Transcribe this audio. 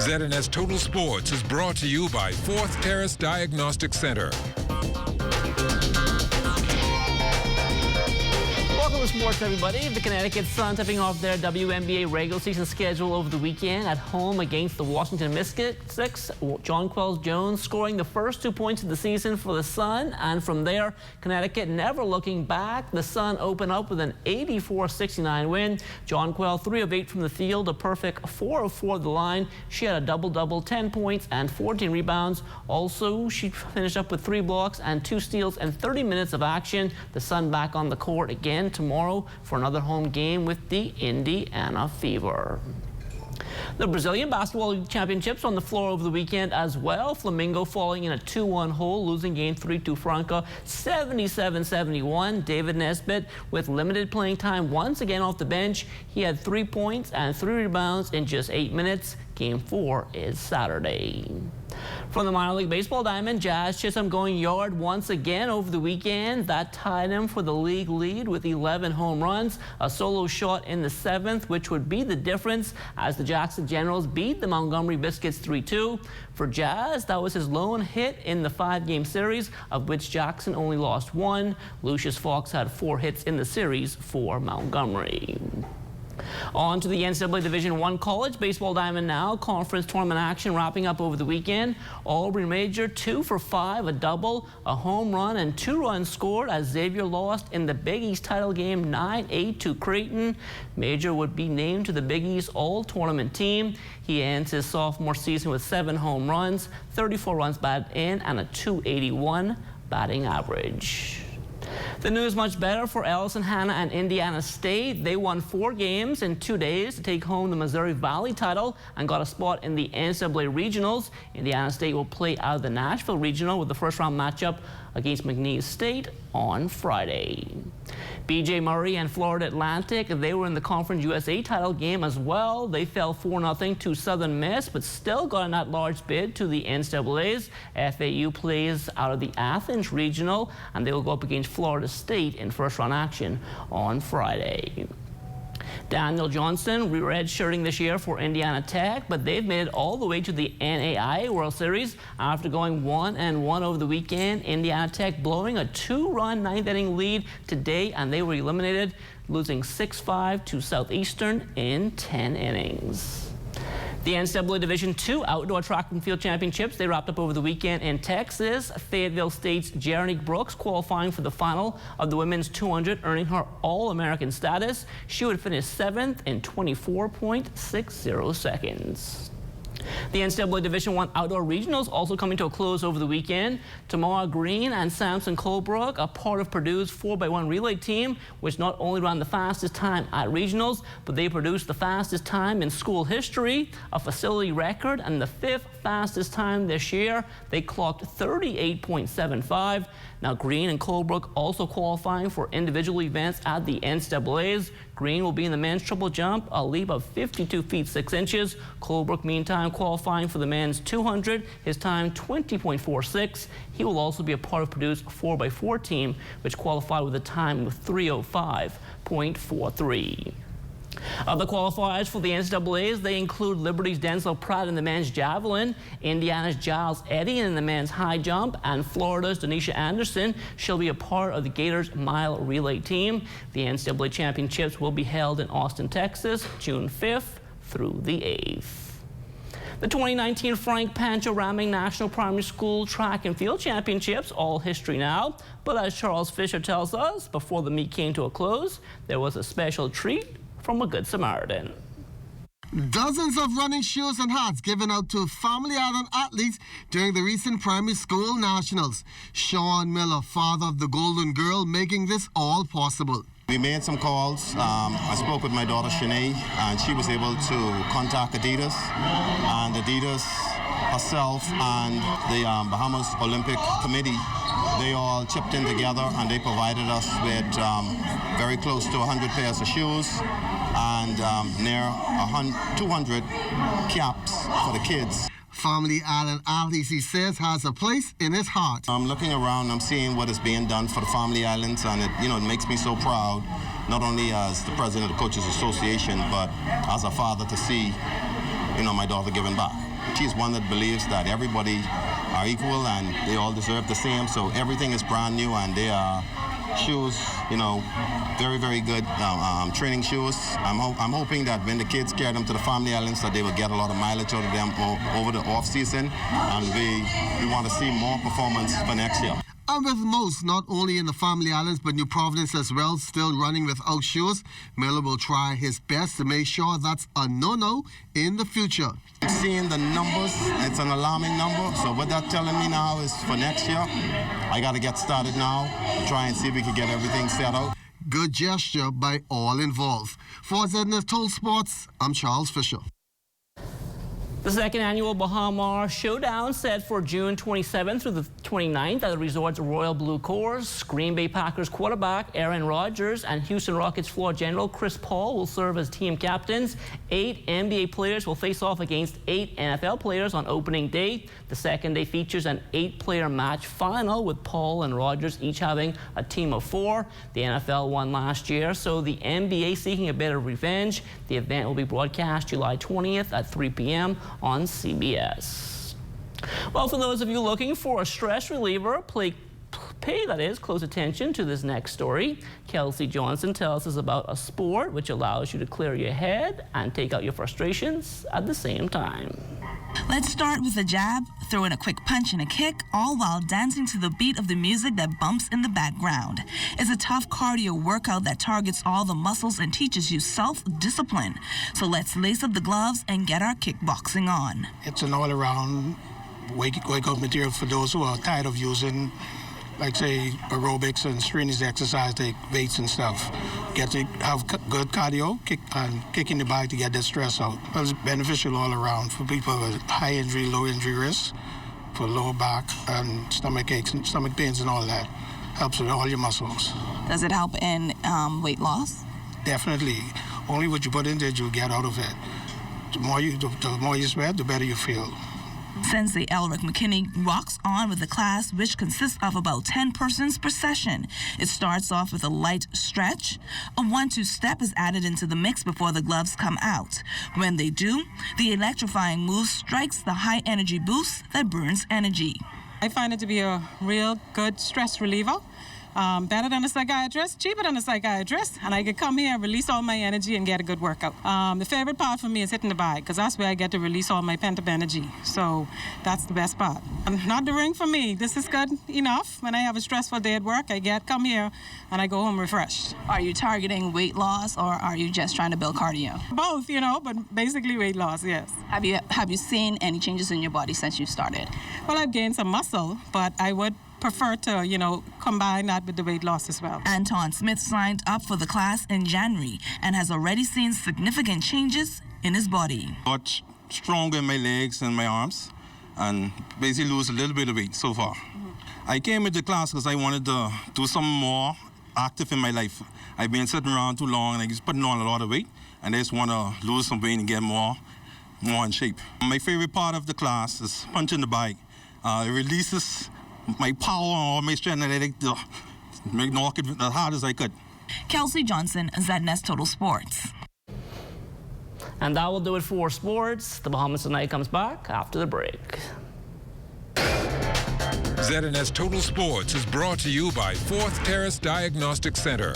ZNS Total Sports is brought to you by Fourth Terrace Diagnostic Center. Welcome to sports, everybody. The Connecticut Sun tipping off their WNBA regular season schedule over the weekend at home against the Washington Mystics. Jonquel Jones scoring the first 2 points of the season for the Sun, and from there, Connecticut never looking back. The Sun open up with an 84-69 win. Jonquel 3 of 8 from the field, a perfect 4 of 4 at the line. She had a double-double, 10 points and 14 rebounds. Also, she finished up with 3 blocks and 2 steals and 30 minutes of action. The Sun back on the court again tomorrow for another home game with the Indiana Fever. The Brazilian Basketball League Championships on the floor over the weekend as well. Flamengo falling in a 2-1 hole, losing game 3 to Franca, 77-71. David Nesbitt with limited playing time once again off the bench. He had 3 points and 3 rebounds in just 8 minutes. Game 4 is Saturday. From the minor league baseball diamond, Jazz Chisholm going yard once again over the weekend. That tied him for the league lead with 11 home runs. A solo shot in the 7th, which would be the difference as the Jackson Generals beat the Montgomery Biscuits 3-2. For Jazz, that was his lone hit in the 5-game series, of which Jackson only lost 1. Lucius Fox had 4 hits in the series for Montgomery. On to the NCAA Division I college baseball diamond now. Conference tournament action wrapping up over the weekend. Aubrey Major 2 for 5, a double, a home run, and 2 runs scored as Xavier lost in the Big East title game 9-8 to Creighton. Major would be named to the Big East all-tournament team. He ends his sophomore season with 7 home runs, 34 runs batted in, and a .281 batting average. The news much better for Allison Hanna and Indiana State. They won 4 games in 2 days to take home the Missouri Valley title and got a spot in the NCAA Regionals. Indiana State will play out of the Nashville Regional with the first-round matchup against McNeese State on Friday. B.J. Murray and Florida Atlantic, they were in the Conference USA title game as well. They fell 4-0 to Southern Miss, but still got an at-large bid to the NCAAs. FAU plays out of the Athens Regional, and they will go up against Florida State in first-round action on Friday. Daniel Johnson redshirting this year for Indiana Tech, but they've made it all the way to the NAIA World Series after going 1-1 over the weekend. Indiana Tech blowing a 2-run 9th-inning lead today, and they were eliminated, losing 6-5 to Southeastern in 10 innings. The NCAA Division II Outdoor Track and Field Championships, they wrapped up over the weekend in Texas. Fayetteville State's Jernique Brooks qualifying for the final of the women's 200, earning her All-American status. She would finish 7th in 24.60 seconds. The NCAA Division I Outdoor Regionals also coming to a close over the weekend. Tamara Green and Samson Colebrook, a part of Purdue's 4x1 relay team, which not only ran the fastest time at regionals, but they produced the fastest time in school history, a facility record, and the 5th fastest time this year. They clocked 38.75. Now, Green and Colebrook also qualifying for individual events at the NCAAs. Green will be in the men's triple jump, a leap of 52 feet 6 inches. Colebrook, meantime, qualifying for the men's 200, his time 20.46. He will also be a part of Purdue's 4x4 team, which qualified with a time of 3:05.43. Other qualifiers for the NCAAs, they include Liberty's Denzel Pratt in the men's javelin, Indiana's Giles Eddy in the men's high jump, and Florida's Denisha Anderson. She'll be a part of the Gators mile relay team. The NCAA championships will be held in Austin, Texas, June 5th through the 8th. The 2019 Frank Pancho-Ramming National Primary School Track and Field Championships, all history now. But as Charles Fisher tells us, before the meet came to a close, there was a special treat from a Good Samaritan. Dozens of running shoes and hats given out to Family Island athletes during the recent primary school nationals. Sean Miller, father of the Golden Girl, making this all possible. We made some calls. I spoke with my daughter Shanae, and she was able to contact Adidas, and Adidas herself and the Bahamas Olympic Committee, they all chipped in together, and they provided us with very close to 100 pairs of shoes and near 200 caps for the kids. Family Island athletes, he says, has a place in his heart. I'm looking around, I'm seeing what is being done for the Family Islands, and it makes me so proud, not only as the president of the Coaches Association, but as a father to see, my daughter giving back. She's one that believes that everybody are equal and they all deserve the same. So everything is brand new, and they are shoes, you know, very, very good training shoes. I'm hoping that when the kids carry them to the family islands, that they will get a lot of mileage out of them over the off season, and we want to see more performance for next year. And with most, not only in the family islands, but New Providence as well, still running without shoes, Miller will try his best to make sure that's a no-no in the future. Seeing the numbers, it's an alarming number. So what that's telling me now is for next year, I got to get started now to try and see if we can get everything set out. Good gesture by all involved. For ZNS Total Sports, I'm Charles Fisher. The second annual Bahama Showdown set for June 27th through the 29th at the resort's Royal Blue Course. Green Bay Packers quarterback Aaron Rodgers and Houston Rockets floor general Chris Paul will serve as team captains. 8 NBA players will face off against 8 NFL players on opening day. The second day features an 8-player match final with Paul and Rodgers each having a team of 4. The NFL won last year, so the NBA seeking a bit of revenge. The event will be broadcast July 20th at 3 p.m. on CBS. Well, for those of you looking for a stress reliever, pay close attention to this next story. Kelsey Johnson tells us about a sport which allows you to clear your head and take out your frustrations at the same time. Let's start with a jab, throw in a quick punch and a kick, all while dancing to the beat of the music that bumps in the background. It's a tough cardio workout that targets all the muscles and teaches you self-discipline. So let's lace up the gloves and get our kickboxing on. It's an all-around wake-up material for those who are tired of using, like, say, aerobics and strenuous exercise, like weights and stuff. Get to have good cardio, kicking the bag to get that stress out. It's beneficial all around for people with high injury, low injury risks, for lower back and stomach aches and stomach pains and all that. Helps with all your muscles. Does it help in weight loss? Definitely. Only what you put in there, you'll get out of it. The more you sweat, the better you feel. Sensei Elric McKinney rocks on with the class, which consists of about 10 persons per session. It starts off with a light stretch. A 1-2 step is added into the mix before the gloves come out. When they do, the electrifying move strikes the high energy boost that burns energy. I find it to be a real good stress reliever. Better than a psychiatrist, cheaper than a psychiatrist, and I could come here, release all my energy, and get a good workout. The favorite part for me is hitting the bag, because that's where I get to release all my pent-up energy. So that's the best part. Not the ring for me. This is good enough. When I have a stressful day at work, come here, and I go home refreshed. Are you targeting weight loss, or are you just trying to build cardio? Both, but basically weight loss, yes. Have you seen any changes in your body since you started? Well, I've gained some muscle, but I would prefer to, combine that with the weight loss as well. Anton Smith signed up for the class in January and has already seen significant changes in his body. Got stronger in my legs and my arms, and basically lose a little bit of weight so far. I came into class because I wanted to do something more active in my life. I've been sitting around too long and I just putting on a lot of weight, and I just want to lose some weight and get more in shape. My favorite part of the class is punching the bag. It releases my power or my strength, and I like to knock it as hard as I could. Kelsey Johnson, ZNS Total Sports. And that will do it for sports. The Bahamas Tonight comes back after the break. ZNS Total Sports is brought to you by 4th Terrace Diagnostic Center.